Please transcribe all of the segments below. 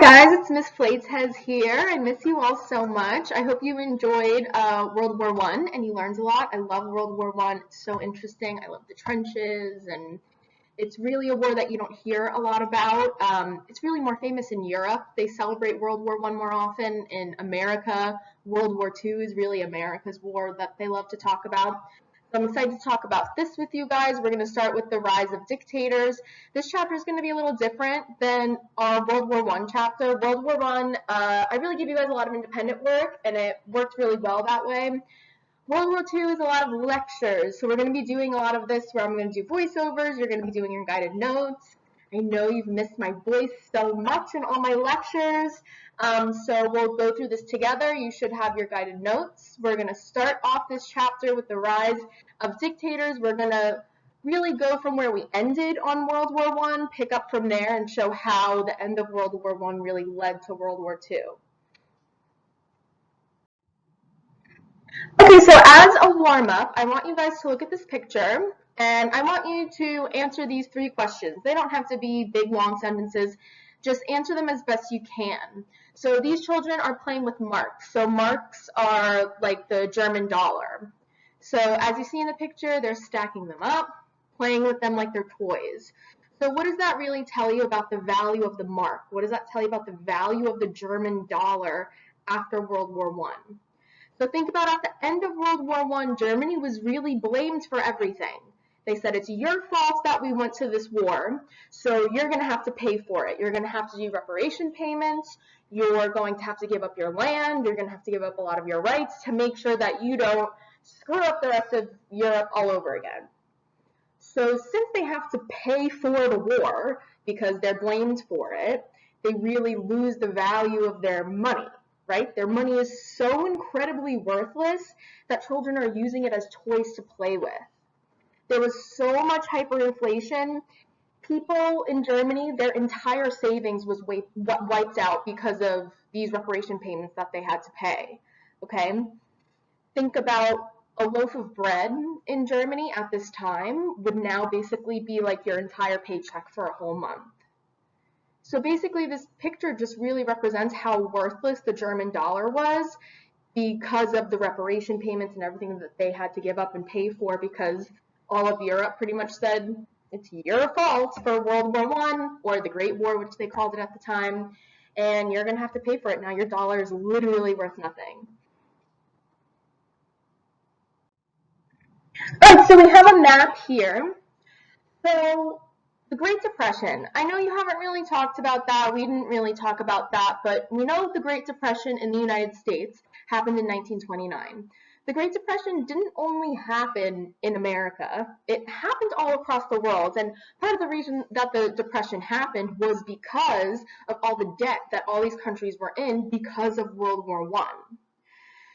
guys, it's Miss Flateheads here. I miss you all so much. I hope you enjoyed World War One and you learned a lot. I love World War One. It's so interesting. I love the trenches, and it's really a war that you don't hear a lot about. It's really more famous in Europe. They celebrate World War One more often. In America, World War Two is really America's war that they love to talk about. So I'm excited to talk about this with you guys. We're going to start with the rise of dictators. This chapter is going to be a little different than our World War One chapter. World War One, I really give you guys a lot of independent work, and it worked really well that way. World War II is a lot of lectures, so we're going to be doing a lot of this where I'm going to do voiceovers, you're going to be doing your guided notes. I know you've missed my voice so much in all my lectures, so we'll go through this together. You should have your guided notes. We're going to start off this chapter with the rise of dictators. We're going to really go from where we ended on World War I, pick up from there, and show how the end of World War I really led to World War II. Okay, so as a warm-up, I want you guys to look at this picture, and I want you to answer these 3 questions. They don't have to be big, long sentences. Just answer them as best you can. So these children are playing with marks. So marks are like the German dollar. So as you see in the picture, they're stacking them up, playing with them like they're toys. So what does that really tell you about the value of the mark? What does that tell you about the value of the German dollar after World War I? So think about at the end of World War I, Germany was really blamed for everything. They said, it's your fault that we went to this war, so you're going to have to pay for it. You're going to have to do reparation payments. You're going to have to give up your land. You're going to have to give up a lot of your rights to make sure that you don't screw up the rest of Europe all over again. So since they have to pay for the war because they're blamed for it, they really lose the value of their money. Right? Their money is so incredibly worthless that children are using it as toys to play with. There was so much hyperinflation. People in Germany, their entire savings was wiped out because of these reparation payments that they had to pay. Okay? Think about a loaf of bread in Germany at this time would now basically be like your entire paycheck for a whole month. So basically this picture just really represents how worthless the German dollar was because of the reparation payments and everything that they had to give up and pay for, because all of Europe pretty much said, it's your fault for World War I, or the Great War, which they called it at the time, and you're going to have to pay for it. Now your dollar is literally worth nothing. All right, so we have a map here. So the Great Depression, I know you haven't really talked about that. We didn't really talk about that, but we know the Great Depression in the United States happened in 1929. The Great Depression didn't only happen in America, it happened all across the world, and part of the reason that the Depression happened was because of all the debt that all these countries were in because of World War I.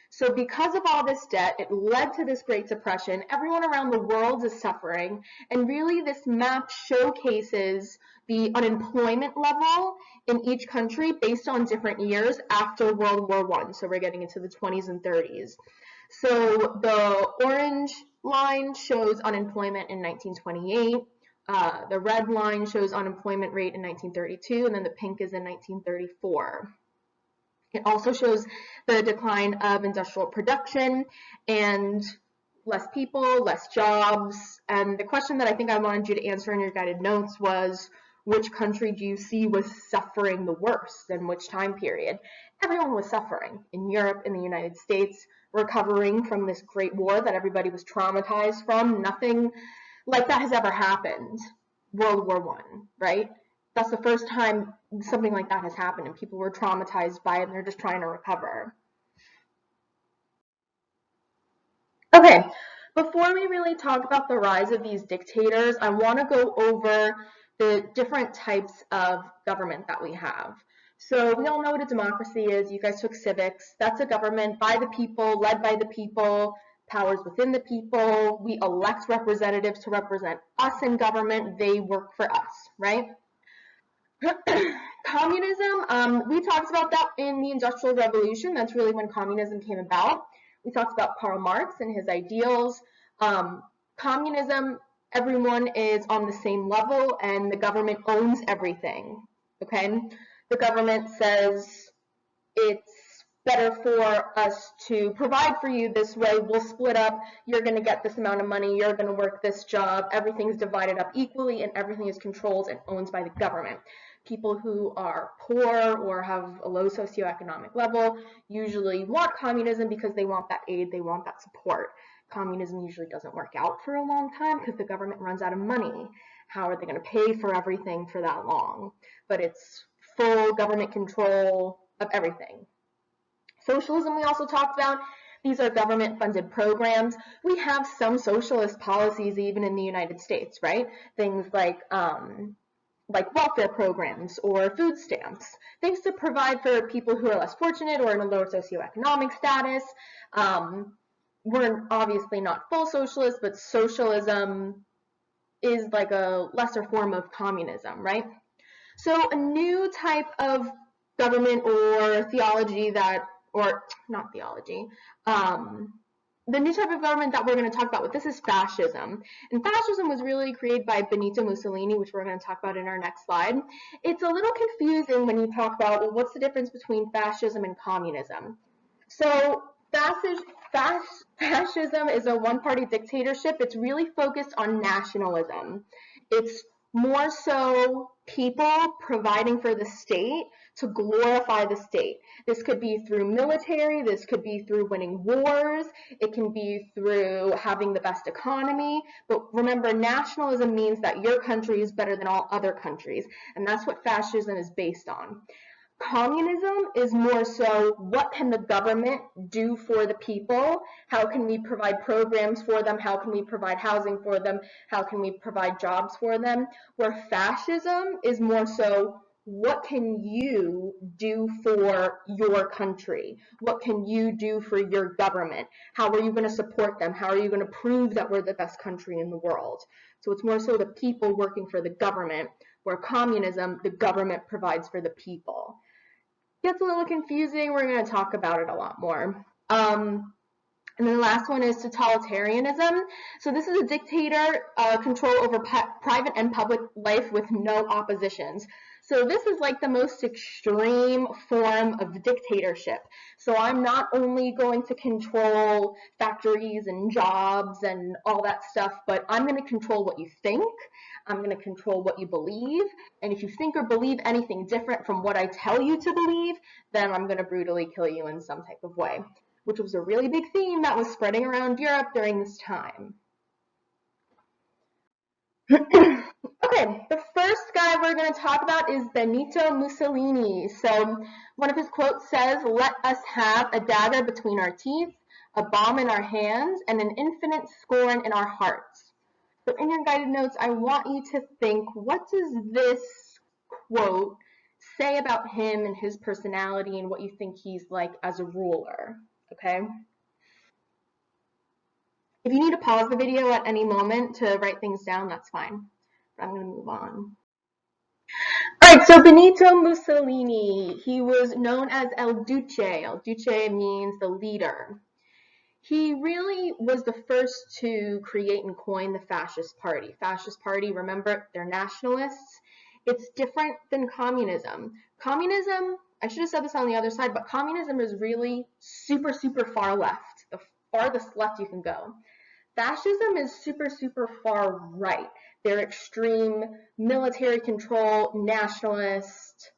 So because of all this debt, it led to this Great Depression. Everyone around the world is suffering, and really this map showcases the unemployment level in each country based on different years after World War I. So we're getting into the 20s and 30s. So the orange line shows unemployment in 1928. The red line shows unemployment rate in 1932, and then the pink is in 1934. It also shows the decline of industrial production and less people, less jobs. And the question that I think I wanted you to answer in your guided notes was, which country do you see was suffering the worst and which time period? Everyone was suffering in Europe, in the United States, recovering from this great war that everybody was traumatized from. Nothing like that has ever happened. World War I, right? That's the first time something like that has happened, and people were traumatized by it, and they're just trying to recover. Okay, before we really talk about the rise of these dictators, I want to go over the different types of government that we have. So we all know what a democracy is. You guys took civics. That's a government by the people, led by the people, powers within the people. We elect representatives to represent us in government. They work for us, right? Communism, we talked about that in the Industrial Revolution. That's really when communism came about. We talked about Karl Marx and his ideals. Communism, everyone is on the same level and the government owns everything, okay? The government says it's better for us to provide for you this way. We'll split up. You're going to get this amount of money. You're going to work this job. Everything's divided up equally, and everything is controlled and owned by the government. People who are poor or have a low socioeconomic level usually want communism because they want that aid, they want that support. Communism usually doesn't work out for a long time because the government runs out of money. How are they going to pay for everything for that long? But it's full government control of everything. Socialism we also talked about. These are government-funded programs. We have some socialist policies even in the United States, right? Things like welfare programs or food stamps, things to provide for people who are less fortunate or in a lower socioeconomic status. We're obviously not full socialists, but socialism is like a lesser form of communism, right? So a new type of government or theology that, or not theology, the new type of government that we're going to talk about with this is fascism. And fascism was really created by Benito Mussolini, which we're going to talk about in our next slide. It's a little confusing when you talk about, well, what's the difference between fascism and communism? So fascism is a one-party dictatorship. It's really focused on nationalism. It's more so people providing for the state to glorify the state. This could be through military, this could be through winning wars, it can be through having the best economy, but remember, nationalism means that your country is better than all other countries, and that's what fascism is based on. Communism is more so, what can the government do for the people? How can we provide programs for them? How can we provide housing for them? How can we provide jobs for them? Where fascism is more so, what can you do for your country? What can you do for your government? How are you going to support them? How are you going to prove that we're the best country in the world? So it's more so the people working for the government, where communism, the government provides for the people. Gets a little confusing. We're going to talk about it a lot more. And then the last one is totalitarianism. So this is a dictator control over private and public life with no oppositions. So this is like the most extreme form of dictatorship. So I'm not only going to control factories and jobs and all that stuff, but I'm going to control what you think. I'm going to control what you believe. And if you think or believe anything different from what I tell you to believe, then I'm going to brutally kill you in some type of way, which was a really big theme that was spreading around Europe during this time. Okay, the first guy we're going to talk about is Benito Mussolini. So one of his quotes says, "Let us have a dagger between our teeth, a bomb in our hands, and an infinite scorn in our hearts." So in your guided notes, I want you to think, what does this quote say about him and his personality and what you think he's like as a ruler, okay? If you need to pause the video at any moment to write things down, that's fine. But I'm going to move on. All right, so Benito Mussolini, he was known as El Duce. El Duce means the leader. He really was the first to create and coin the fascist party. Fascist party, remember, they're nationalists. It's different than communism. Communism, I should have said this on the other side, but communism is really super, super far left, the farthest left you can go. Fascism is super, super far right. They're extreme military control, nationalist,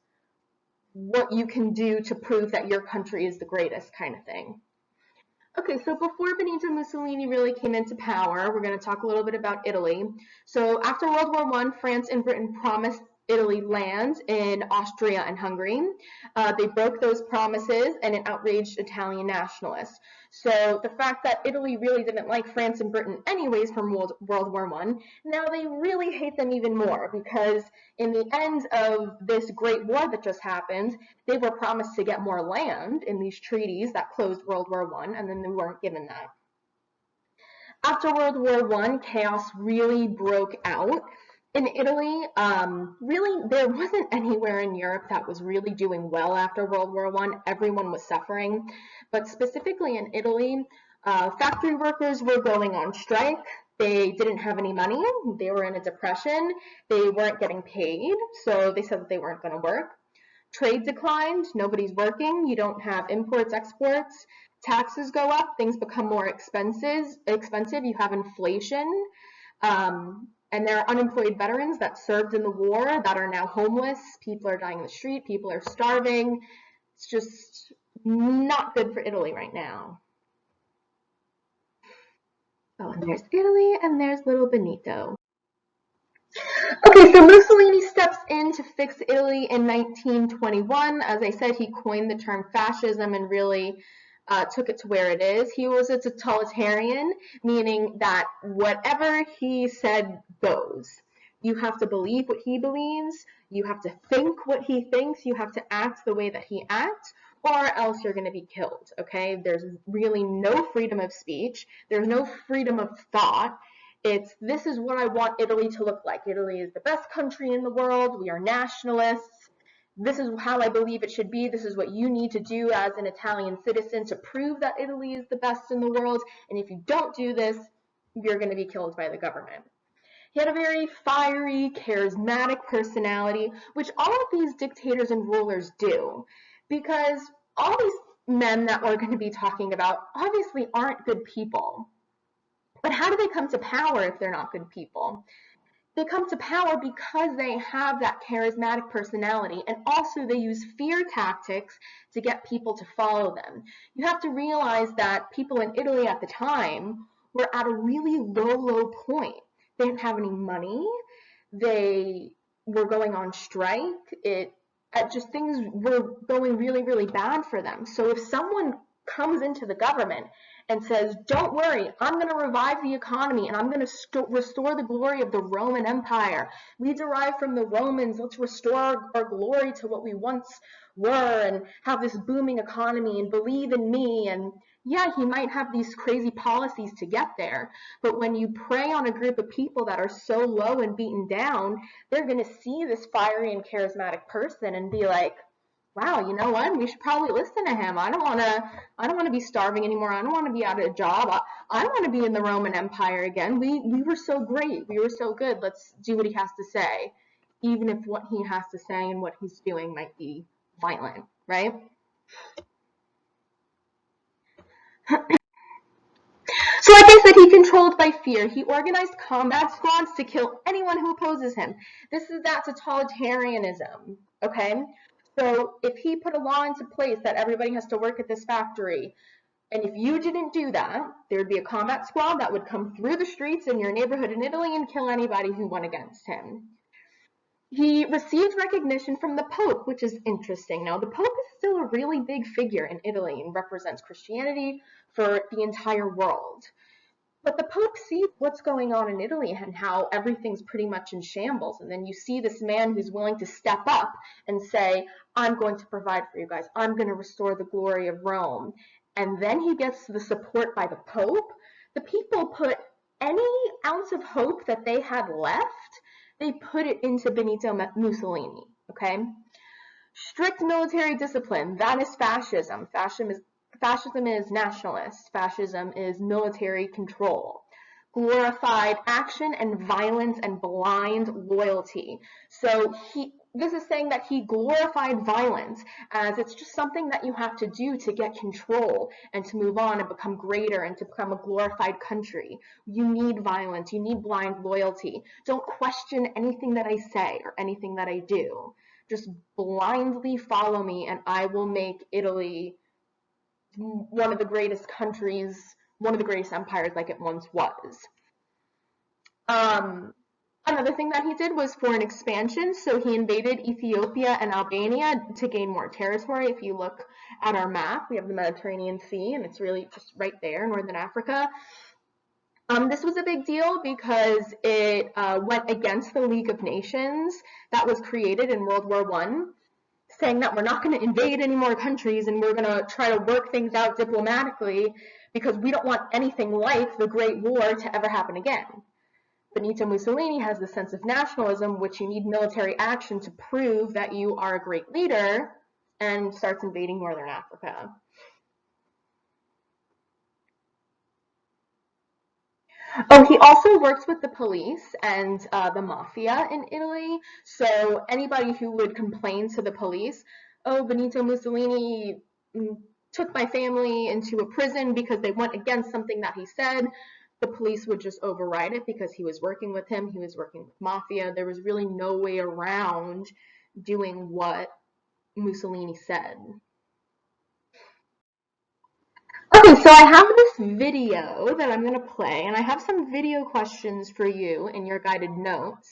what you can do to prove that your country is the greatest kind of thing. Okay, so before Benito Mussolini really came into power, we're going to talk a little bit about Italy. So after World War I, France and Britain promised Italy land in Austria and Hungary. They broke those promises, and it outraged Italian nationalists. So the fact that Italy really didn't like France and Britain anyways from World War I, now they really hate them even more, because in the end of this great war that just happened, they were promised to get more land in these treaties that closed World War I, and then they weren't given that. After World War I, chaos really broke out. In Italy, really, there wasn't anywhere in Europe that was really doing well after World War I. Everyone was suffering. But specifically in Italy, factory workers were going on strike. They didn't have any money. They were in a depression. They weren't getting paid, so they said that they weren't going to work. Trade declined, nobody's working, you don't have imports, exports, taxes go up, things become more expensive, you have inflation, and there are unemployed veterans that served in the war that are now homeless, people are dying in the street, people are starving. It's just not good for Italy right now. Oh, and there's Italy, and there's little Benito. Okay, so Mussolini steps in to fix Italy in 1921. As I said, he coined the term fascism and really took it to where it is. He was a totalitarian, meaning that whatever he said goes. You have to believe what he believes, you have to think what he thinks, you have to act the way that he acts, or else you're going to be killed, okay? There's really no freedom of speech, there's no freedom of thought. It's, this is what I want Italy to look like. Italy is the best country in the world. We are nationalists. This is how I believe it should be. This is what you need to do as an Italian citizen to prove that Italy is the best in the world. And if you don't do this, you're going to be killed by the government. He had a very fiery, charismatic personality, which all of these dictators and rulers do, because all these men that we're going to be talking about obviously aren't good people. But how do they come to power if they're not good people? They come to power because they have that charismatic personality, and also they use fear tactics to get people to follow them. You have to realize that people in Italy at the time were at a really low point. They didn't have any money. They were going on strike. Just things were going really bad for them. So if someone comes into the government and says, don't worry, I'm going to revive the economy and I'm going to restore the glory of the Roman Empire. We derive from the Romans. Let's restore our glory to what we once were and have this booming economy and believe in me. And yeah, he might have these crazy policies to get there. But when you prey on a group of people that are so low and beaten down, they're going to see this fiery and charismatic person and be like, wow, you know what? We should probably listen to him. I don't want to be starving anymore. I don't want to be out of a job. I want to be in the Roman Empire again. We were so great. We were so good. Let's do what he has to say, even if what he has to say and what he's doing might be violent, right? So like I said, he controlled by fear. He organized combat squads to kill anyone who opposes him. This is that totalitarianism, okay? So if he put a law into place that everybody has to work at this factory, and if you didn't do that, there would be a combat squad that would come through the streets in your neighborhood in Italy and kill anybody who went against him. He received recognition from the Pope, which is interesting. Now, the Pope is still a really big figure in Italy and represents Christianity for the entire world. But the Pope sees what's going on in Italy and how everything's pretty much in shambles. And then you see this man who's willing to step up and say, I'm going to provide for you guys. I'm going to restore the glory of Rome. And then he gets the support by the Pope. The people put any ounce of hope that they had left, they put it into Benito Mussolini, okay? Strict military discipline, that is fascism. Fascism is nationalist. Fascism is military control. Glorified action and violence and blind loyalty. So this is saying that he glorified violence as it's just something that you have to do to get control and to move on and become greater and to become a glorified country. You need violence. You need blind loyalty. Don't question anything that I say or anything that I do. Just blindly follow me and I will make Italy one of the greatest countries, one of the greatest empires like it once was. Another thing that he did was foreign expansion. So he invaded Ethiopia and Albania to gain more territory. If you look at our map, we have the Mediterranean Sea, and it's really just right there, Northern Africa. This was a big deal because it went against the League of Nations that was created in World War I, saying that we're not going to invade any more countries and we're going to try to work things out diplomatically because we don't want anything like the Great War to ever happen again. Benito Mussolini has the sense of nationalism, which you need military action to prove that you are a great leader, and starts invading Northern Africa. Oh, he also works with the police and the mafia in Italy. So anybody who would complain to the police, oh, Benito Mussolini mm, took my family into a prison because they went against something that he said, the police would just override it because he was working with him, he was working with mafia. There was really no way around doing what Mussolini said. Okay, so I have this video that I'm going to play, and I have some video questions for you in your guided notes.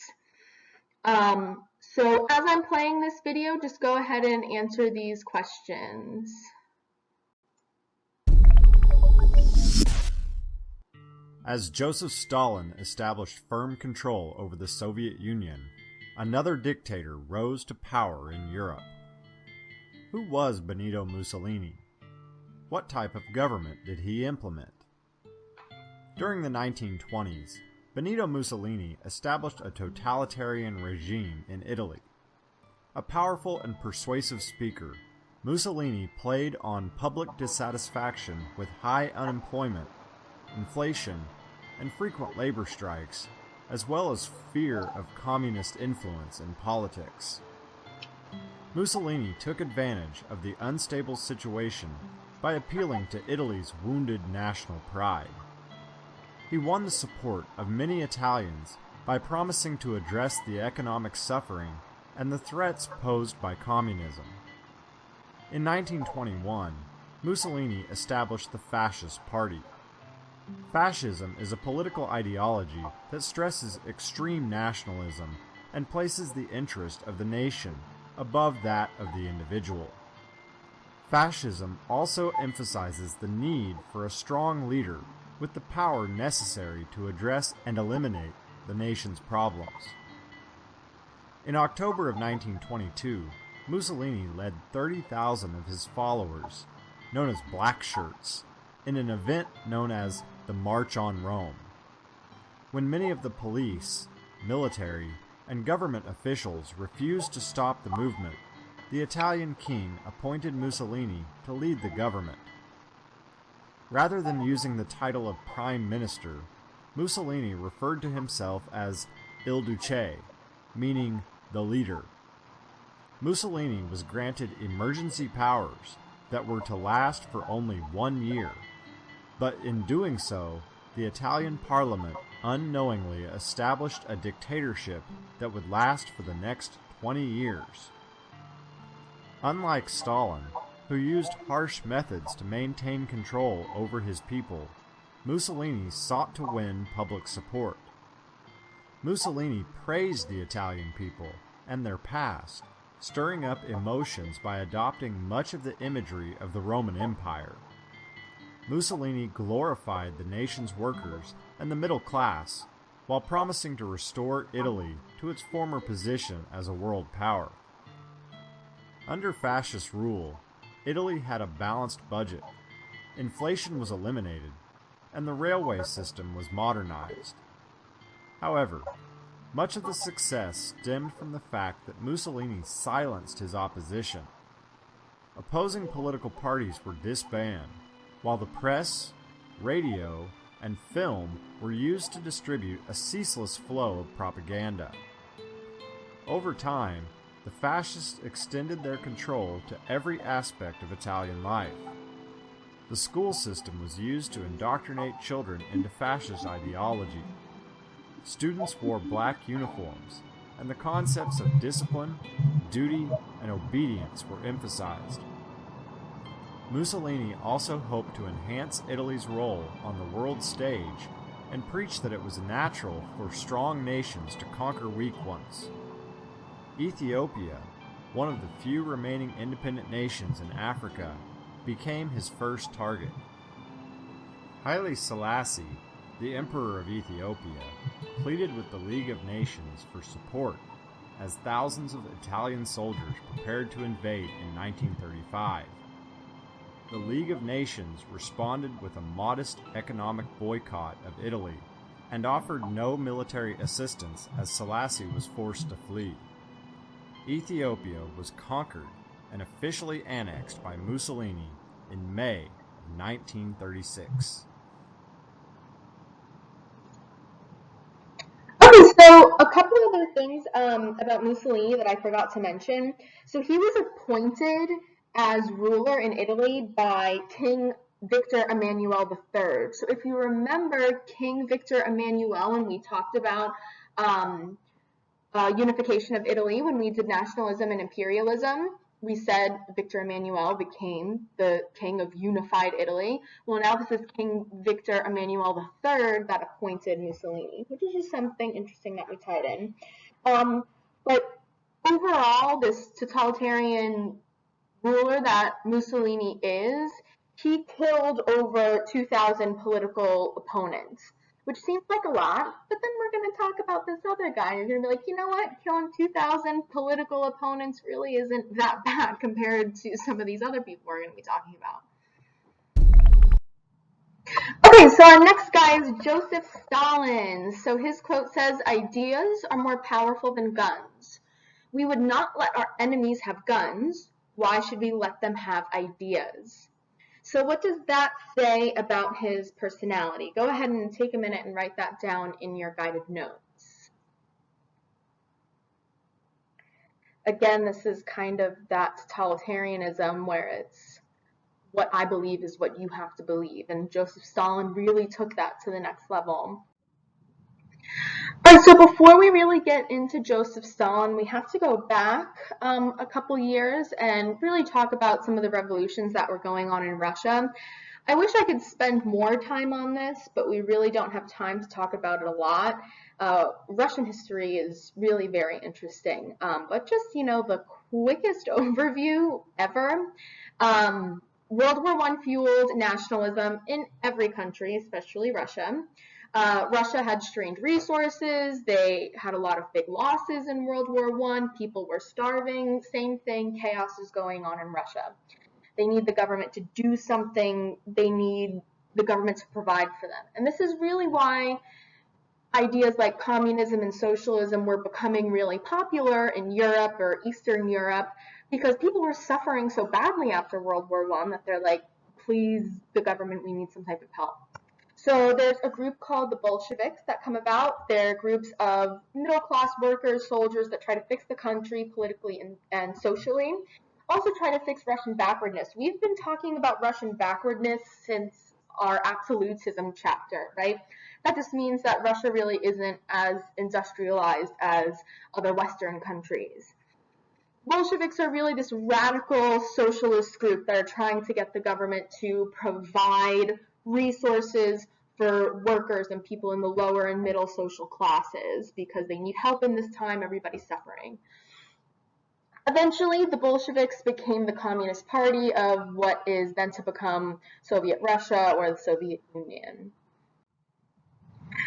So as I'm playing this video, just go ahead and answer these questions. As Joseph Stalin established firm control over the Soviet Union, another dictator rose to power in Europe. Who was Benito Mussolini? What type of government did he implement? During the 1920s, Benito Mussolini established a totalitarian regime in Italy. A powerful and persuasive speaker, Mussolini played on public dissatisfaction with high unemployment, inflation, and frequent labor strikes, as well as fear of communist influence in politics. Mussolini took advantage of the unstable situation by appealing to Italy's wounded national pride. He won the support of many Italians by promising to address the economic suffering and the threats posed by communism. In 1921, Mussolini established the Fascist Party. Fascism is a political ideology that stresses extreme nationalism and places the interest of the nation above that of the individual. Fascism also emphasizes the need for a strong leader with the power necessary to address and eliminate the nation's problems. In October of 1922, Mussolini led 30,000 of his followers, known as Black Shirts, in an event known as the March on Rome. When many of the police, military, and government officials refused to stop the movement, the Italian king appointed Mussolini to lead the government. Rather than using the title of Prime Minister, Mussolini referred to himself as Il Duce, meaning the leader. Mussolini was granted emergency powers that were to last for only 1 year, but in doing so, the Italian parliament unknowingly established a dictatorship that would last for the next 20 years. Unlike Stalin, who used harsh methods to maintain control over his people, Mussolini sought to win public support. Mussolini praised the Italian people and their past, stirring up emotions by adopting much of the imagery of the Roman Empire. Mussolini glorified the nation's workers and the middle class, while promising to restore Italy to its former position as a world power. Under fascist rule, Italy had a balanced budget, inflation was eliminated, and the railway system was modernized. However, much of the success stemmed from the fact that Mussolini silenced his opposition. Opposing political parties were disbanded, while the press, radio, and film were used to distribute a ceaseless flow of propaganda. Over time, the fascists extended their control to every aspect of Italian life. The school system was used to indoctrinate children into fascist ideology. Students wore black uniforms, and the concepts of discipline, duty, and obedience were emphasized. Mussolini also hoped to enhance Italy's role on the world stage and preached that it was natural for strong nations to conquer weak ones. Ethiopia, one of the few remaining independent nations in Africa, became his first target. Haile Selassie, the Emperor of Ethiopia, pleaded with the League of Nations for support as thousands of Italian soldiers prepared to invade in 1935. The League of Nations responded with a modest economic boycott of Italy and offered no military assistance as Selassie was forced to flee. Ethiopia was conquered and officially annexed by Mussolini in May of 1936. things about Mussolini that I forgot to mention. So he was appointed as ruler in Italy by King Victor Emmanuel III. So if you remember King Victor Emmanuel, when we talked about unification of Italy, when we did nationalism and imperialism, we said Victor Emmanuel became the king of unified Italy. Well, now this is King Victor Emmanuel III that appointed Mussolini, which is just something interesting that we tied in. But overall, this totalitarian ruler that Mussolini is, he killed over 2,000 political opponents, which seems like a lot, but then we're going to talk about this other guy. You're going to be like, you know what? Killing 2,000 political opponents really isn't that bad compared to some of these other people we're going to be talking about. Okay, so our next guy is Joseph Stalin. So his quote says, "Ideas are more powerful than guns. We would not let our enemies have guns. Why should we let them have ideas?" So what does that say about his personality? Go ahead and take a minute and write that down in your guided notes. Again, this is kind of that totalitarianism where it's what I believe is what you have to believe. And Joseph Stalin really took that to the next level. All right, so before we really get into Joseph Stalin, we have to go back a couple years and really talk about some of the revolutions that were going on in Russia. I wish I could spend more time on this, but we really don't have time to talk about it a lot. Russian history is really very interesting, but just, the quickest overview ever. World War I fueled nationalism in every country, especially Russia. Russia had strained resources. They had a lot of big losses in World War I. People were starving. Same thing, chaos is going on in Russia. They need the government to do something. They need the government to provide for them. And this is really why ideas like communism and socialism were becoming really popular in Europe or Eastern Europe, because people were suffering so badly after World War I that they're like, please, the government, we need some type of help. So there's a group called the Bolsheviks that come about. They're groups of middle-class workers, soldiers that try to fix the country politically and socially. Also try to fix Russian backwardness. We've been talking about Russian backwardness since our absolutism chapter, right? That just means that Russia really isn't as industrialized as other Western countries. Bolsheviks are really this radical socialist group that are trying to get the government to provide resources for workers and people in the lower and middle social classes because they need help in this time. Everybody's suffering. Eventually, the Bolsheviks became the Communist Party of what is then to become Soviet Russia or the Soviet Union.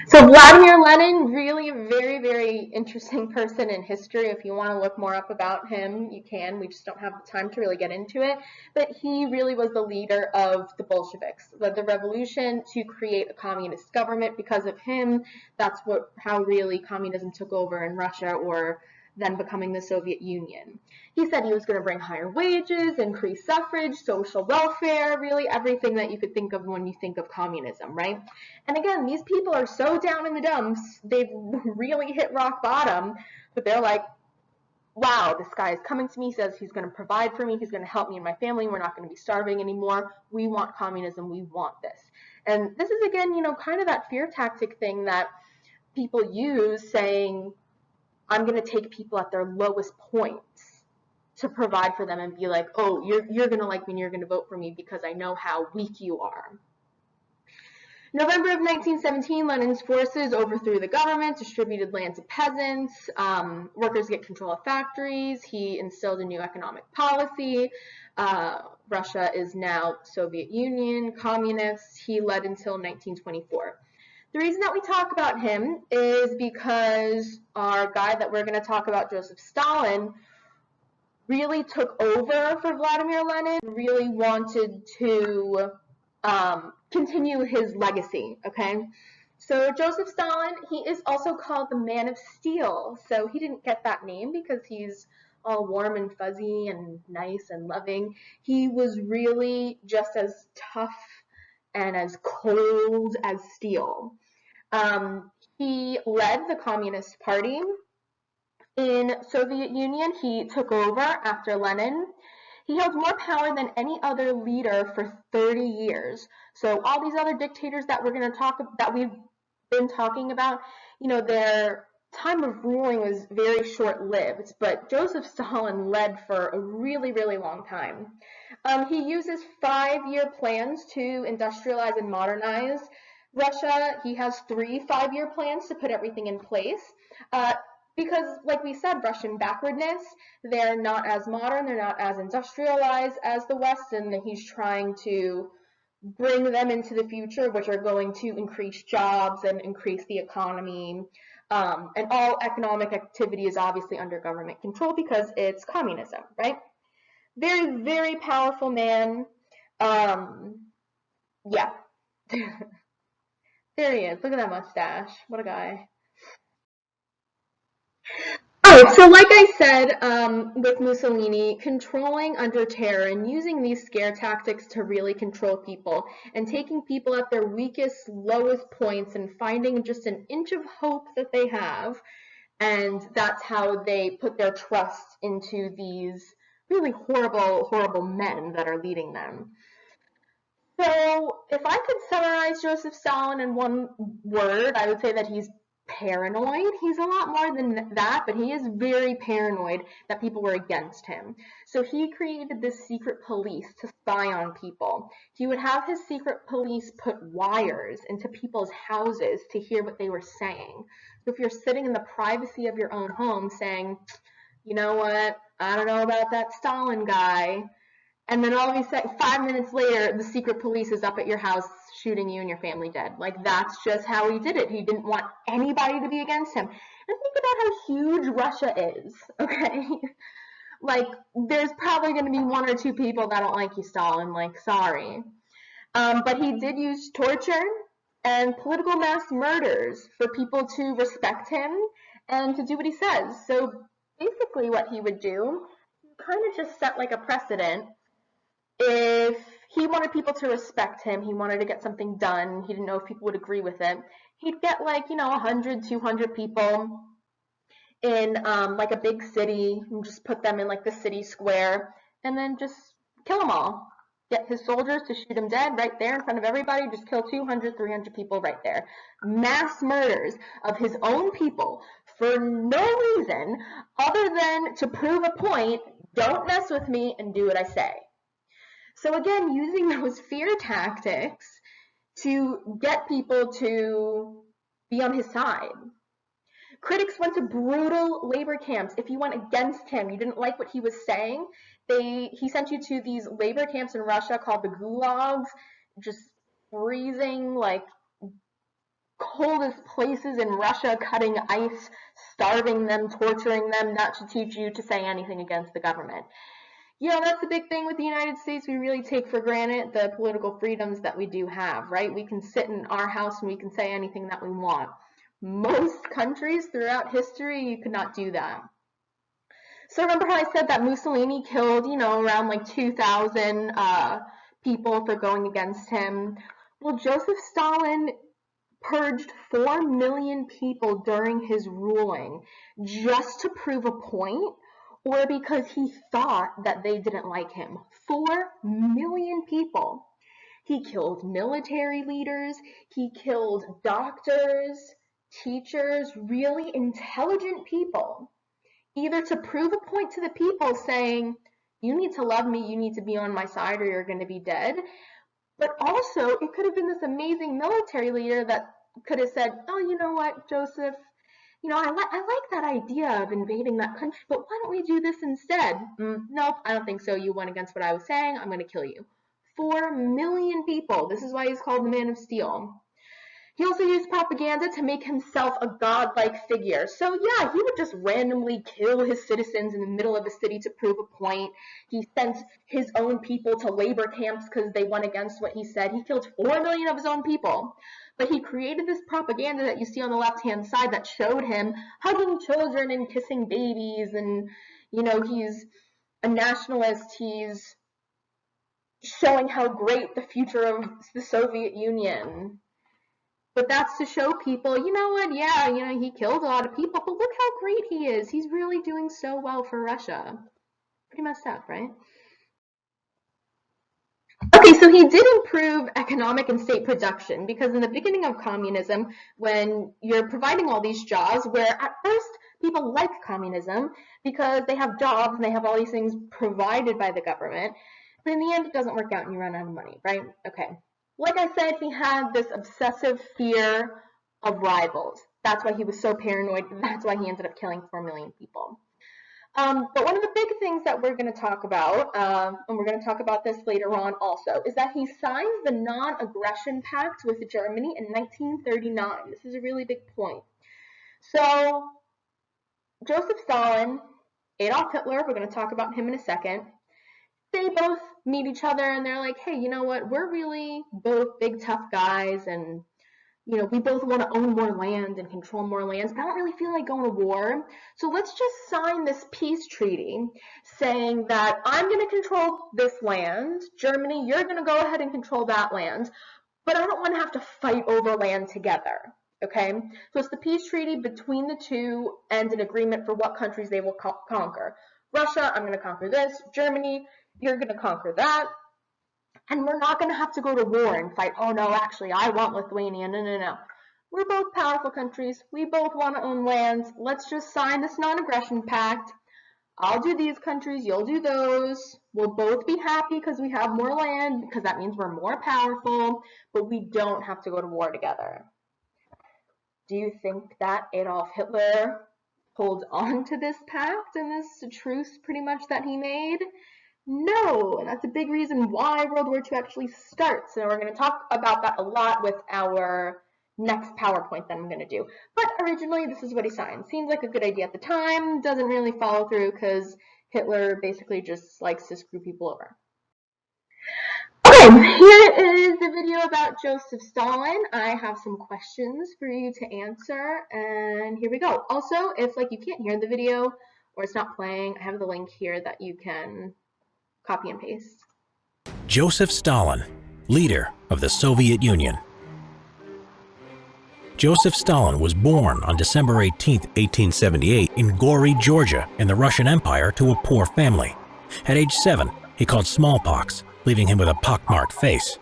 So Vladimir Lenin, really a very, very interesting person in history. If you want to look more up about him, you can. We just don't have the time to really get into it. But he really was the leader of the Bolsheviks, led the revolution to create a communist government. Because of him, that's how really communism took over in Russia, or then becoming the Soviet Union. He said he was going to bring higher wages, increase suffrage, social welfare, really everything that you could think of when you think of communism, right? And again, these people are so down in the dumps, they've really hit rock bottom, but they're like, wow, this guy is coming to me, says he's going to provide for me, he's going to help me and my family, we're not going to be starving anymore, we want communism, we want this. And this is, again, kind of that fear tactic thing that people use, saying, I'm going to take people at their lowest points to provide for them and be like, oh, you're going to like me and you're going to vote for me because I know how weak you are. November of 1917, Lenin's forces overthrew the government, distributed land to peasants, workers get control of factories, he instilled a new economic policy, Russia is now Soviet Union, communist, he led until 1924. The reason that we talk about him is because our guy that we're going to talk about, Joseph Stalin, really took over for Vladimir Lenin, really wanted to continue his legacy, okay? So Joseph Stalin, he is also called the Man of Steel. So he didn't get that name because he's all warm and fuzzy and nice and loving. He was really just as tough and as cold as steel. He led the Communist Party. In Soviet Union, he took over after Lenin. He held more power than any other leader for 30 years. So all these other dictators that we've been talking about, their time of ruling was very short-lived, but Joseph Stalin led for a really, really long time. He uses 5-year plans to industrialize and modernize Russia. He has 3 5-year plans to put everything in place. Because, like we said, Russian backwardness, they're not as modern, they're not as industrialized as the West, and he's trying to bring them into the future, which are going to increase jobs and increase the economy. And all economic activity is obviously under government control because it's communism, right? Very, very powerful man. Yeah. There he is. Look at that mustache. What a guy. Oh, so like I said, with Mussolini, controlling under terror and using these scare tactics to really control people and taking people at their weakest, lowest points and finding just an inch of hope that they have. And that's how they put their trust into these really horrible, horrible men that are leading them. So if I could summarize Joseph Stalin in one word, I would say that he's paranoid. He's a lot more than that, but he is very paranoid that people were against him. So he created this secret police to spy on people. He would have his secret police put wires into people's houses to hear what they were saying. So if you're sitting in the privacy of your own home saying, you know what, I don't know about that Stalin guy, and then all of a sudden, 5 minutes later, the secret police is up at your house shooting you and your family dead. Like, that's just how he did it. He didn't want anybody to be against him. And think about how huge Russia is, okay? Like, there's probably going to be 1 or 2 people that don't like you, Stalin. Like, sorry. But he did use torture and political mass murders for people to respect him and to do what he says. So basically what he would do, kind of just set like a precedent. If he wanted people to respect him, he wanted to get something done, he didn't know if people would agree with it, he'd get 100, 200 people in like a big city and just put them in like the city square and then just kill them all. Get his soldiers to shoot him dead right there in front of everybody, just kill 200, 300 people right there. Mass murders of his own people for no reason other than to prove a point, don't mess with me and do what I say. So again, using those fear tactics to get people to be on his side. Critics went to brutal labor camps. If you went against him, you didn't like what he was saying, he sent you to these labor camps in Russia called the gulags, just freezing, like coldest places in Russia, cutting ice, starving them, torturing them, not to teach you to say anything against the government. That's the big thing with the United States. We really take for granted the political freedoms that we do have, right? We can sit in our house and we can say anything that we want. Most countries throughout history, you could not do that. So remember how I said that Mussolini killed, around like 2,000 people for going against him? Well, Joseph Stalin purged 4 million people during his ruling just to prove a point or because he thought that they didn't like him. 4 million people. He killed military leaders, he killed doctors, teachers, really intelligent people, either to prove a point to the people saying, you need to love me, you need to be on my side or you're going to be dead. But also, it could have been this amazing military leader that could have said, oh, you know what, Joseph, I like that idea of invading that country, but why don't we do this instead? Nope, I don't think so. You went against what I was saying. I'm going to kill you. 4 million people. This is why he's called the Man of Steel. He also used propaganda to make himself a godlike figure. So yeah, he would just randomly kill his citizens in the middle of a city to prove a point. He sent his own people to labor camps because they went against what he said. He killed 4 million of his own people. But he created this propaganda that you see on the left-hand side that showed him hugging children and kissing babies, and he's a nationalist. He's showing how great the future of the Soviet Union But that's to show people, you know what, yeah, he killed a lot of people, but look how great he is. He's really doing so well for Russia. Pretty messed up, right? Okay, so he did improve economic and state production, because in the beginning of communism, when you're providing all these jobs, where at first people like communism because they have jobs and they have all these things provided by the government, but in the end it doesn't work out and you run out of money, right? Okay. Like I said, he had this obsessive fear of rivals. That's why he was so paranoid. That's why he ended up killing 4 million people. But one of the big things that we're going to talk about, and we're going to talk about this later on also, is that he signed the Non-Aggression Pact with Germany in 1939. This is a really big point. So, Joseph Stalin, Adolf Hitler, we're going to talk about him in a second, they both meet each other and they're like, hey, you know what, we're really both big tough guys, and we both want to own more land and control more lands, but I don't really feel like going to war. So let's just sign this peace treaty saying that I'm going to control this land. Germany, you're going to go ahead and control that land, but I don't want to have to fight over land together. Okay? So it's the peace treaty between the two and an agreement for what countries they will conquer. Russia, I'm going to conquer this. Germany, you're going to conquer that. And we're not going to have to go to war and fight, oh no, actually, I want Lithuania. No. We're both powerful countries. We both want to own lands. Let's just sign this non-aggression pact. I'll do these countries, you'll do those. We'll both be happy because we have more land, because that means we're more powerful, but we don't have to go to war together. Do you think that Adolf Hitler holds on to this pact and this truce pretty much that he made? No, and that's a big reason why World War II actually starts. And we're going to talk about that a lot with our next PowerPoint that I'm going to do. But originally, this is what he signed. Seemed like a good idea at the time. Doesn't really follow through because Hitler basically just likes to screw people over. Okay, here is the video about Joseph Stalin. I have some questions for you to answer, and here we go. Also, if you can't hear the video or it's not playing, I have the link here that you can copy and paste. Joseph Stalin, leader of the Soviet Union. Joseph Stalin was born on December 18, 1878 in Gori, Georgia, in the Russian Empire to a poor family. At age 7, he caught smallpox, leaving him with a pockmarked face.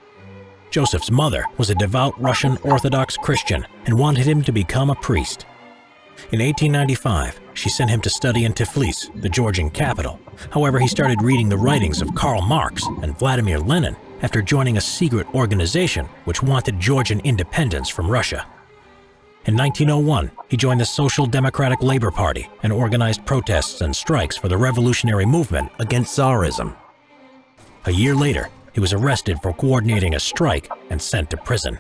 Joseph's mother was a devout Russian Orthodox Christian and wanted him to become a priest. In 1895, she sent him to study in Tiflis, the Georgian capital. However, he started reading the writings of Karl Marx and Vladimir Lenin after joining a secret organization which wanted Georgian independence from Russia. In 1901, he joined the Social Democratic Labor Party and organized protests and strikes for the revolutionary movement against Tsarism. A year later, he was arrested for coordinating a strike and sent to prison.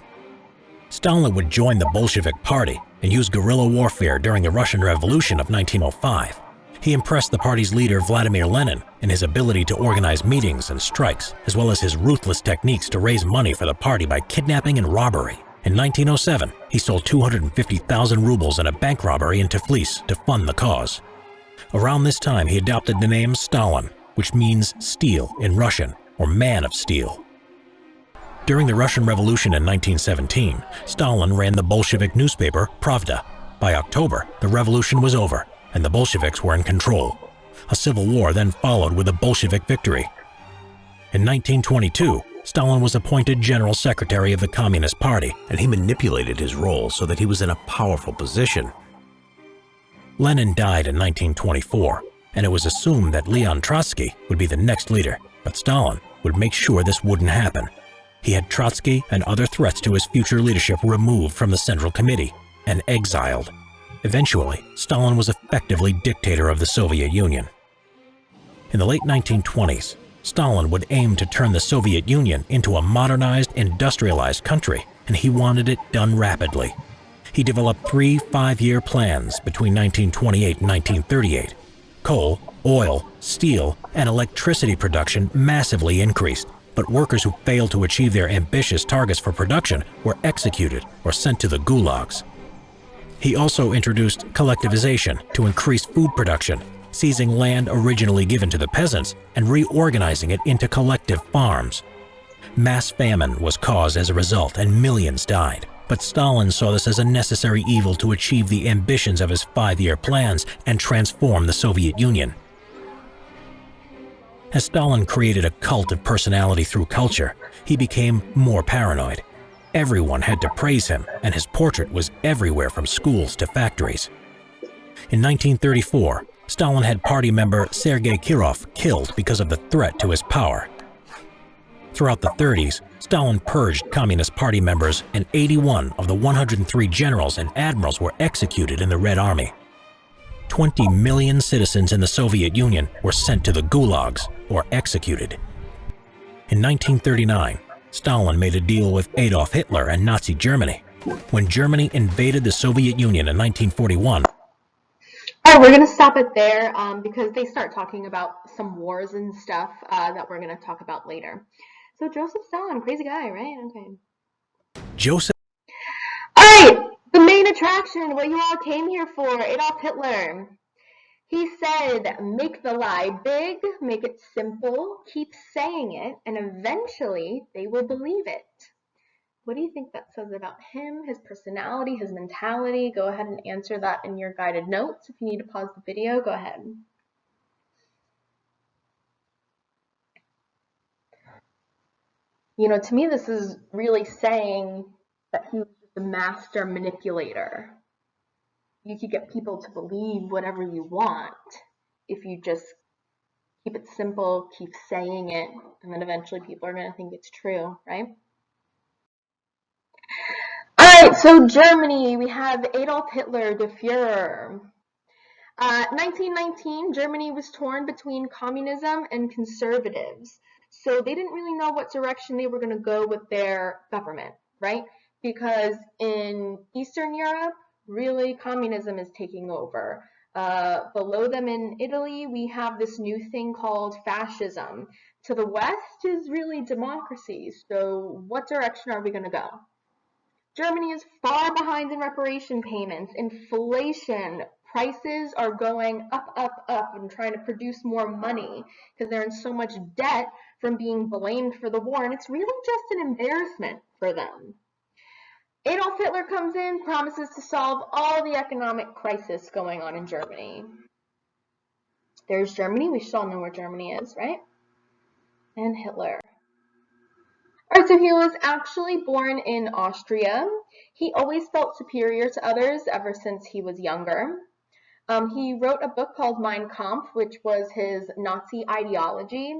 Stalin would join the Bolshevik Party and use guerrilla warfare during the Russian Revolution of 1905. He impressed the party's leader Vladimir Lenin in his ability to organize meetings and strikes, as well as his ruthless techniques to raise money for the party by kidnapping and robbery. In 1907, he stole 250,000 rubles in a bank robbery in Tiflis to fund the cause. Around this time, he adopted the name Stalin, which means steel in Russian, or man of steel. During the Russian Revolution in 1917, Stalin ran the Bolshevik newspaper Pravda. By October, the revolution was over, and the Bolsheviks were in control. A civil war then followed with a Bolshevik victory. In 1922, Stalin was appointed General Secretary of the Communist Party, and he manipulated his role so that he was in a powerful position. Lenin died in 1924, and it was assumed that Leon Trotsky would be the next leader, but Stalin would make sure this wouldn't happen. He had Trotsky and other threats to his future leadership removed from the Central Committee and exiled. Eventually, Stalin was effectively dictator of the Soviet Union. In the late 1920s, Stalin would aim to turn the Soviet Union into a modernized, industrialized country, and he wanted it done rapidly. He developed 3 5-year plans between 1928 and 1938. Coal, oil, steel, and electricity production massively increased, but workers who failed to achieve their ambitious targets for production were executed or sent to the gulags. He also introduced collectivization to increase food production, seizing land originally given to the peasants and reorganizing it into collective farms. Mass famine was caused as a result, and millions died. But Stalin saw this as a necessary evil to achieve the ambitions of his 5-year plans and transform the Soviet Union. As Stalin created a cult of personality through culture, he became more paranoid. Everyone had to praise him, and his portrait was everywhere from schools to factories. In 1934, Stalin had party member Sergei Kirov killed because of the threat to his power. Throughout the 30s, Stalin purged Communist Party members, and 81 of the 103 generals and admirals were executed in the Red Army. 20 million citizens in the Soviet Union were sent to the gulags or executed. In 1939, Stalin made a deal with Adolf Hitler and Nazi Germany. When Germany invaded the Soviet Union in 1941, all right, we're going to stop it there because they start talking about some wars and stuff that we're going to talk about later. So Joseph Stalin, crazy guy, right? Okay. Joseph. All right, the main attraction, what you all came here for, Adolf Hitler. He said, make the lie big, make it simple, keep saying it, and eventually they will believe it. What do you think that says about him, his personality, his mentality? Go ahead and answer that in your guided notes. If you need to pause the video, go ahead. You know, to me, this is really saying that he was just a master manipulator. You could get people to believe whatever you want if you just keep it simple, keep saying it, and then eventually people are going to think it's true, right? Alright, so Germany, we have Adolf Hitler, the Führer. 1919, Germany was torn between communism and conservatives. So they didn't really know what direction they were going to go with their government, right? Because in Eastern Europe, really communism is taking over. Below them in Italy, we have this new thing called fascism. To the west is really democracy. So what direction are we going to go? Germany is far behind in reparation payments. Inflation, prices are going up, up, up and trying to produce more money because they're in so much debt from being blamed for the war, and it's really just an embarrassment for them. Adolf Hitler comes in, promises to solve all the economic crisis going on in Germany. There's Germany. We should all know where Germany is, right? And Hitler. All right, so he was actually born in Austria. He always felt superior to others ever since he was younger. He wrote a book called Mein Kampf, which was his Nazi ideology.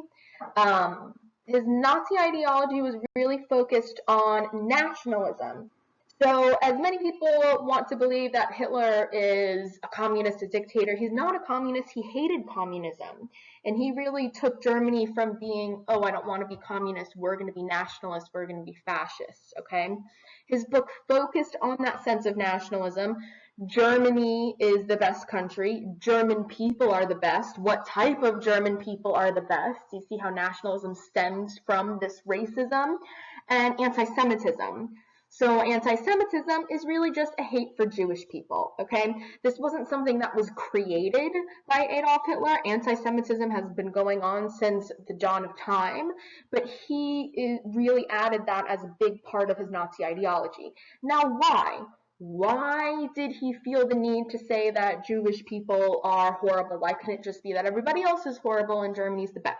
His Nazi ideology was really focused on nationalism. So as many people want to believe that Hitler is a communist, a dictator, he's not a communist. He hated communism. And he really took Germany from being, oh, I don't want to be communist, we're going to be nationalists, we're going to be fascists, okay? His book focused on that sense of nationalism. Germany is the best country. German people are the best. What type of German people are the best? You see how nationalism stems from this racism and anti-Semitism. So anti-Semitism is really just a hate for Jewish people, okay? This wasn't something that was created by Adolf Hitler. Anti-Semitism has been going on since the dawn of time, but he really added that as a big part of his Nazi ideology. Now, why? Why did he feel the need to say that Jewish people are horrible? Why couldn't it just be that everybody else is horrible and Germany's the best?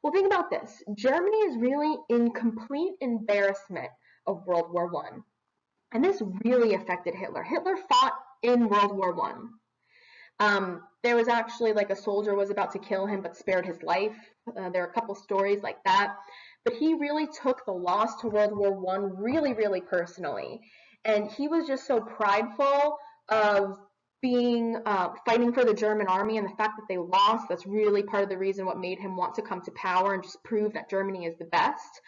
Well, think about this. Germany is really in complete embarrassment of World War I. And this really affected Hitler. Hitler fought in World War I. There was actually like a soldier was about to kill him but spared his life. There are a couple stories like that. But he really took the loss to World War I really, really personally. And he was just so prideful of being fighting for the German army, and the fact that they lost, that's really part of the reason what made him want to come to power and just prove that Germany is the best.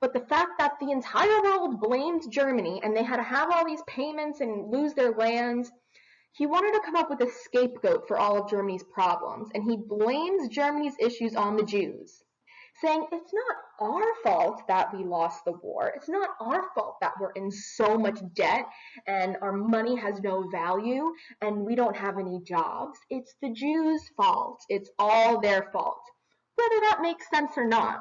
But the fact that the entire world blamed Germany and they had to have all these payments and lose their land, he wanted to come up with a scapegoat for all of Germany's problems, and he blames Germany's issues on the Jews, saying it's not our fault that we lost the war. It's not our fault that we're in so much debt and our money has no value and we don't have any jobs. It's the Jews' fault. It's all their fault. Whether that makes sense or not.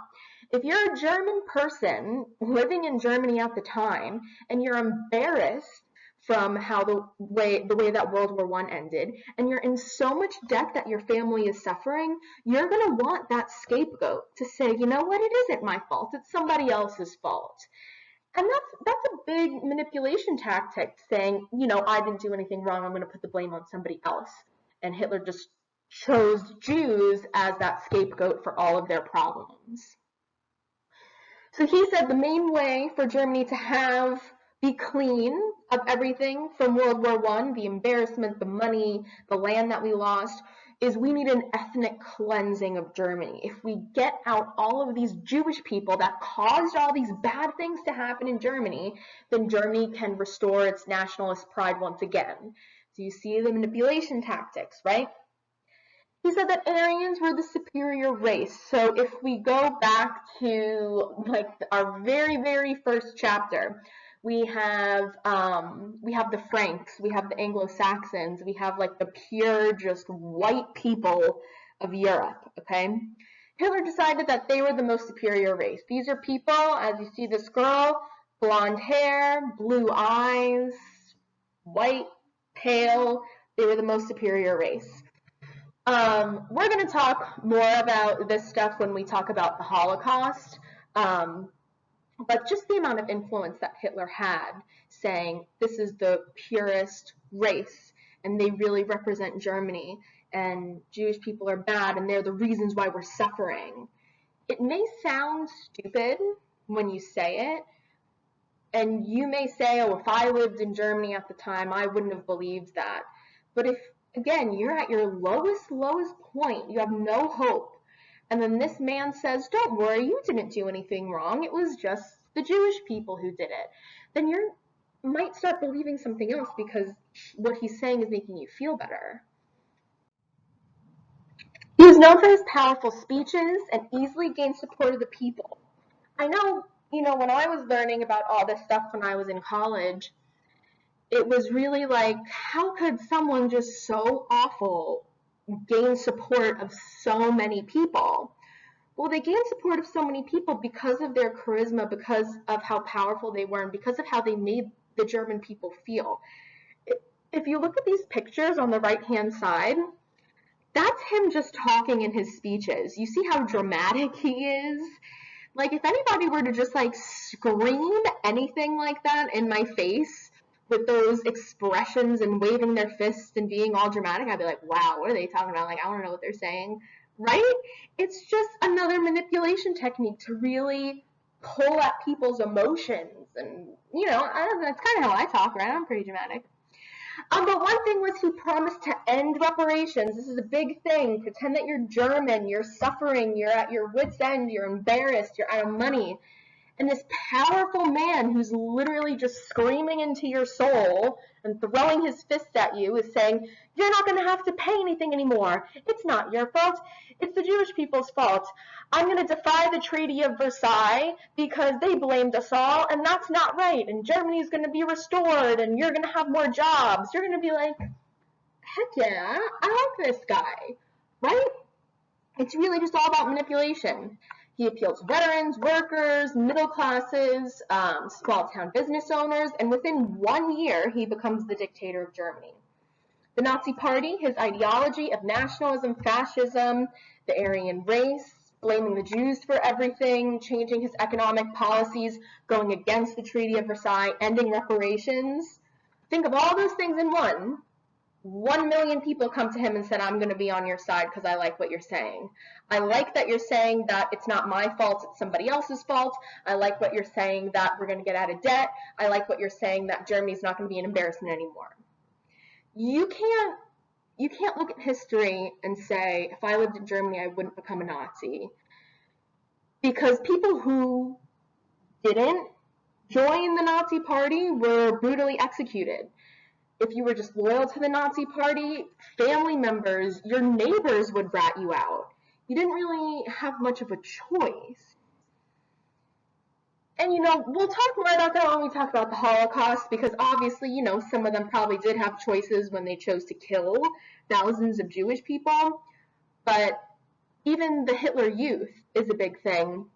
If you're a German person living in Germany at the time and you're embarrassed from how the way that World War I ended, and you're in so much debt that your family is suffering, you're going to want that scapegoat to say, you know what, it isn't my fault, it's somebody else's fault. And that's a big manipulation tactic, saying, you know, I didn't do anything wrong, I'm going to put the blame on somebody else. And Hitler just chose Jews as that scapegoat for all of their problems. So he said the main way for Germany to be clean of everything from World War I, the embarrassment, the money, the land that we lost, is we need an ethnic cleansing of Germany. If we get out all of these Jewish people that caused all these bad things to happen in Germany, then Germany can restore its nationalist pride once again. So you see the manipulation tactics, right? He said that Aryans were the superior race. So if we go back to like our very, very first chapter, we have the Franks, we have the Anglo-Saxons, we have like the pure, just white people of Europe, okay? Hitler decided that they were the most superior race. These are people, as you see this girl, blonde hair, blue eyes, white, pale, they were the most superior race. We're going to talk more about this stuff when we talk about the Holocaust, but just the amount of influence that Hitler had, saying this is the purest race, and they really represent Germany, and Jewish people are bad, and they're the reasons why we're suffering. It may sound stupid when you say it, and you may say, oh, if I lived in Germany at the time, I wouldn't have believed that. But if again, you're at your lowest point. You have no hope. And then this man says, don't worry, you didn't do anything wrong. It was just the Jewish people who did it. Then you might start believing something else because what he's saying is making you feel better. He was known for his powerful speeches and easily gained support of the people. I know, when I was learning about all this stuff when I was in college, it was really like, how could someone just so awful gain support of so many people? Well, they gained support of so many people because of their charisma, because of how powerful they were, and because of how they made the German people feel. If you look at these pictures on the right-hand side, that's him just talking in his speeches. You see how dramatic he is? Like, if anybody were to just, like, scream anything like that in my face, with those expressions and waving their fists and being all dramatic, I'd be like, wow, what are they talking about? Like, I don't know what they're saying, right? It's just another manipulation technique to really pull at people's emotions. And, I don't know, that's kind of how I talk, right? I'm pretty dramatic. But one thing was he promised to end reparations. This is a big thing. Pretend that you're German, you're suffering, you're at your wit's end, you're embarrassed, you're out of money. And this powerful man who's literally just screaming into your soul and throwing his fist at you is saying, you're not going to have to pay anything anymore. It's not your fault. It's the Jewish people's fault. I'm going to defy the Treaty of Versailles because they blamed us all, and that's not right. And Germany's going to be restored, and you're going to have more jobs. You're going to be like, heck yeah, I like this guy, right? It's really just all about manipulation. He appealed to veterans, workers, middle classes, small-town business owners, and within 1 year, he becomes the dictator of Germany. The Nazi Party, his ideology of nationalism, fascism, the Aryan race, blaming the Jews for everything, changing his economic policies, going against the Treaty of Versailles, ending reparations. Think of all those things in one. 1 million people come to him and said, I'm going to be on your side because I like what you're saying. I like that you're saying that it's not my fault, it's somebody else's fault. I like what you're saying that we're going to get out of debt. I like what you're saying that Germany's not going to be an embarrassment anymore. You can't look at history and say, if I lived in Germany, I wouldn't become a Nazi. Because people who didn't join the Nazi Party were brutally executed. If you were just loyal to the Nazi Party, family members, your neighbors would rat you out. You didn't really have much of a choice. And, we'll talk more about that when we talk about the Holocaust, because obviously, some of them probably did have choices when they chose to kill thousands of Jewish people. But even the Hitler Youth is a big thing.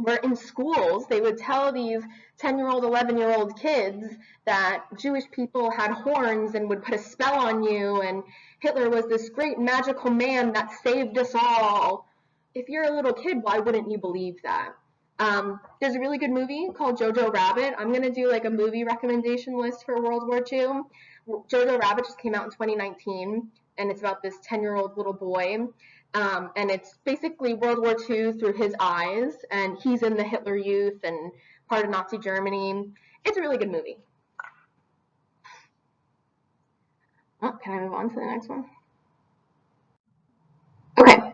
where in schools they would tell these 10-year-old, 11-year-old kids that Jewish people had horns and would put a spell on you, and Hitler was this great magical man that saved us all. If you're a little kid, why wouldn't you believe that? There's a really good movie called Jojo Rabbit. I'm going to do like a movie recommendation list for World War II. Jojo Rabbit just came out in 2019, and it's about this 10-year-old little boy. And it's basically World War II through his eyes, and he's in the Hitler Youth and part of Nazi Germany. It's a really good movie. Oh, can I move on to the next one? Okay,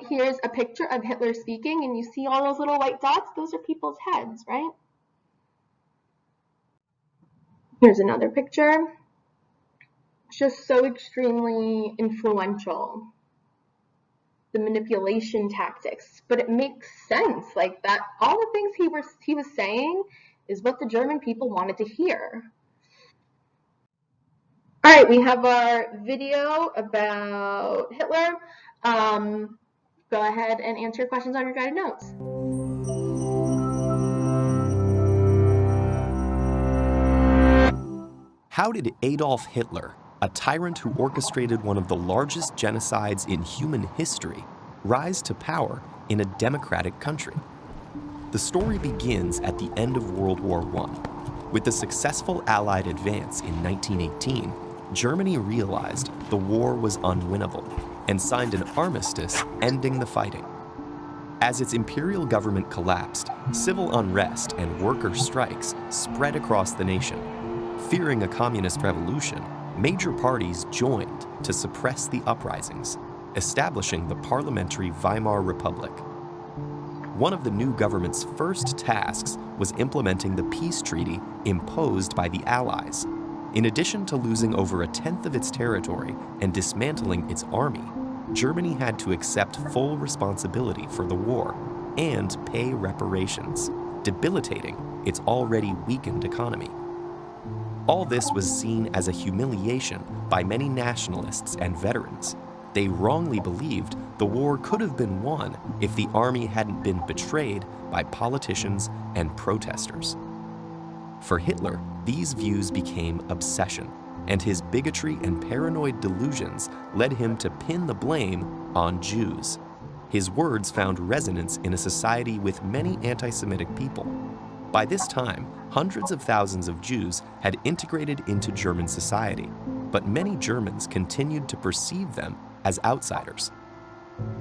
here's a picture of Hitler speaking, and you see all those little white dots? Those are people's heads, right? Here's another picture. It's just so extremely influential. The manipulation tactics, but it makes sense, like that all the things he was saying is what the German people wanted to hear. All right, we have our video about Hitler. Go ahead and answer your questions on your guided notes. How did Adolf Hitler, a tyrant who orchestrated one of the largest genocides in human history, rise to power in a democratic country? The story begins at the end of World War I. With the successful Allied advance in 1918, Germany realized the war was unwinnable and signed an armistice ending the fighting. As its imperial government collapsed, civil unrest and worker strikes spread across the nation. Fearing a communist revolution, major parties joined to suppress the uprisings, establishing the parliamentary Weimar Republic. One of the new government's first tasks was implementing the peace treaty imposed by the Allies. In addition to losing over a tenth of its territory and dismantling its army, Germany had to accept full responsibility for the war and pay reparations, debilitating its already weakened economy. All this was seen as a humiliation by many nationalists and veterans. They wrongly believed the war could have been won if the army hadn't been betrayed by politicians and protesters. For Hitler, these views became obsession, and his bigotry and paranoid delusions led him to pin the blame on Jews. His words found resonance in a society with many anti-Semitic people. By this time, hundreds of thousands of Jews had integrated into German society, but many Germans continued to perceive them as outsiders.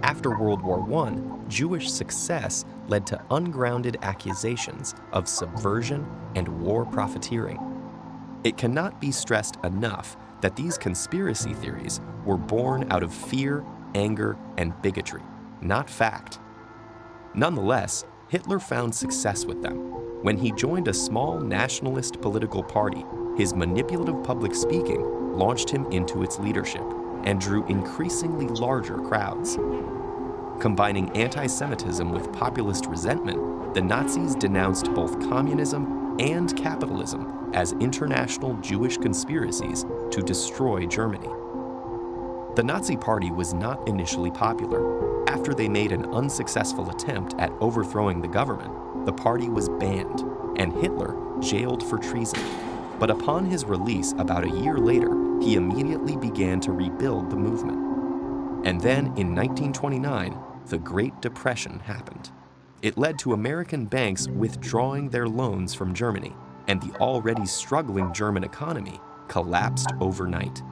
After World War I, Jewish success led to ungrounded accusations of subversion and war profiteering. It cannot be stressed enough that these conspiracy theories were born out of fear, anger, and bigotry, not fact. Nonetheless, Hitler found success with them. When he joined a small nationalist political party, his manipulative public speaking launched him into its leadership and drew increasingly larger crowds. Combining anti-Semitism with populist resentment, the Nazis denounced both communism and capitalism as international Jewish conspiracies to destroy Germany. The Nazi Party was not initially popular. After they made an unsuccessful attempt at overthrowing the government, the party was banned, and Hitler jailed for treason. But upon his release about a year later, he immediately began to rebuild the movement. And then, in 1929, the Great Depression happened. It led to American banks withdrawing their loans from Germany, and the already struggling German economy collapsed overnight.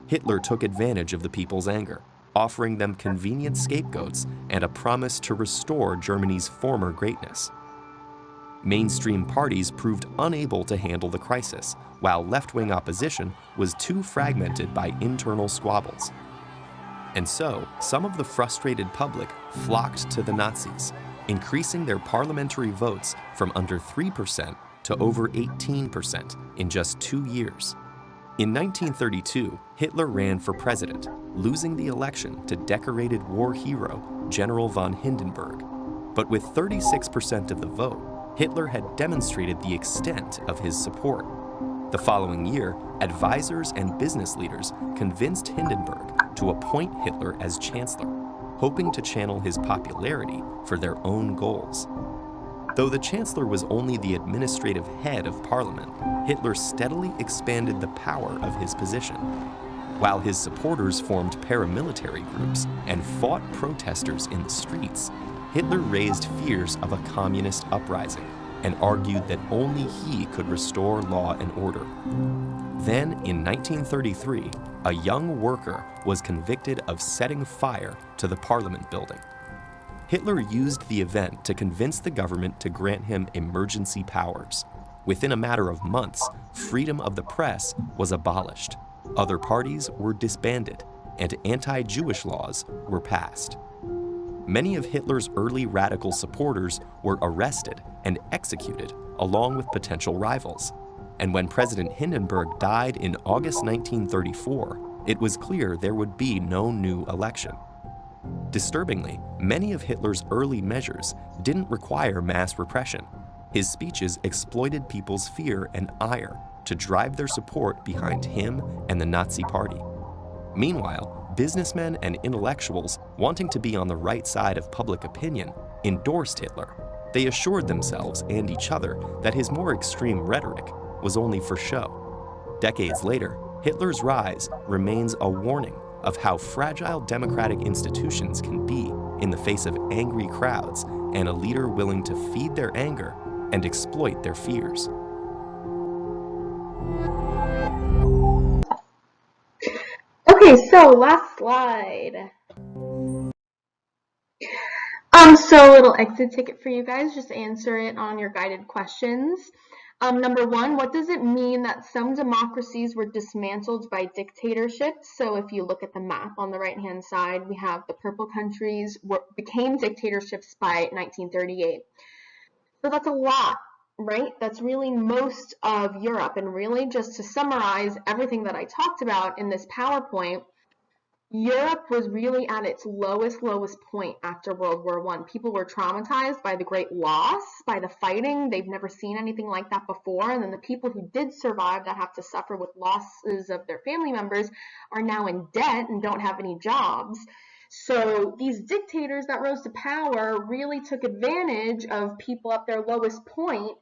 Hitler took advantage of the people's anger, offering them convenient scapegoats and a promise to restore Germany's former greatness. Mainstream parties proved unable to handle the crisis, while left-wing opposition was too fragmented by internal squabbles. And so, some of the frustrated public flocked to the Nazis, increasing their parliamentary votes from under 3% to over 18% in just 2 years. In 1932, Hitler ran for president, losing the election to decorated war hero General von Hindenburg. But with 36% of the vote, Hitler had demonstrated the extent of his support. The following year, advisors and business leaders convinced Hindenburg to appoint Hitler as chancellor. hoping to channel his popularity for their own goals. Though the Chancellor was only the administrative head of Parliament, Hitler steadily expanded the power of his position. While his supporters formed paramilitary groups and fought protesters in the streets, Hitler raised fears of a communist uprising and argued that only he could restore law and order. Then, in 1933, a young worker was convicted of setting fire to the Parliament building. Hitler used the event to convince the government to grant him emergency powers. Within a matter of months, freedom of the press was abolished, other parties were disbanded, and anti-Jewish laws were passed. Many of Hitler's early radical supporters were arrested and executed, along with potential rivals. And when President Hindenburg died in August 1934, it was clear there would be no new election. Disturbingly, many of Hitler's early measures didn't require mass repression. His speeches exploited people's fear and ire to drive their support behind him and the Nazi Party. Meanwhile, businessmen and intellectuals wanting to be on the right side of public opinion endorsed Hitler. They assured themselves and each other that his more extreme rhetoric was only for show. Decades later, Hitler's rise remains a warning of how fragile democratic institutions can be in the face of angry crowds and a leader willing to feed their anger and exploit their fears. Okay, so last slide. So a little exit ticket for you guys. Just answer it on your guided questions. Number one, what does it mean that some democracies were dismantled by dictatorships? So if you look at the map on the right-hand side, we have the purple countries became dictatorships by 1938. So that's a lot, right? That's really most of Europe. And really, just to summarize everything that I talked about in this PowerPoint, Europe was really at its lowest point after World War I. People were traumatized by the great loss, by the fighting. They've never seen anything like that before. And then the people who did survive that have to suffer with losses of their family members are now in debt and don't have any jobs. So these dictators that rose to power really took advantage of people at their lowest point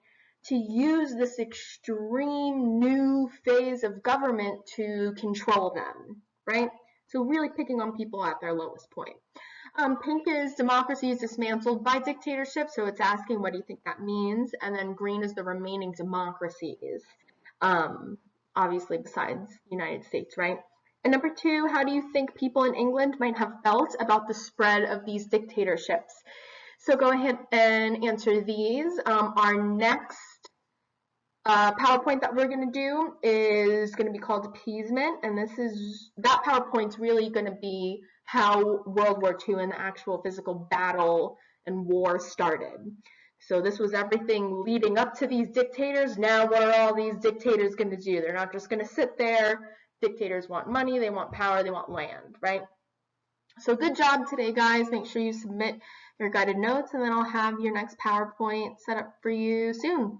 to use this extreme new phase of government to control them, right? So really picking on people at their lowest point. Pink is democracy is dismantled by dictatorship, so it's asking what do you think that means, and then green is the remaining democracies, obviously besides the United States, right? And number two, how do you think people in England might have felt about the spread of these dictatorships? So go ahead and answer these. Our next PowerPoint that we're going to do is going to be called appeasement, and that PowerPoint's really going to be how World War II and the actual physical battle and war started. So this was everything leading up to these dictators. Now what are all these dictators going to do? They're not just going to sit there. Dictators want money, they want power, they want land, right? So good job today, guys. Make sure you submit your guided notes, and then I'll have your next PowerPoint set up for you soon.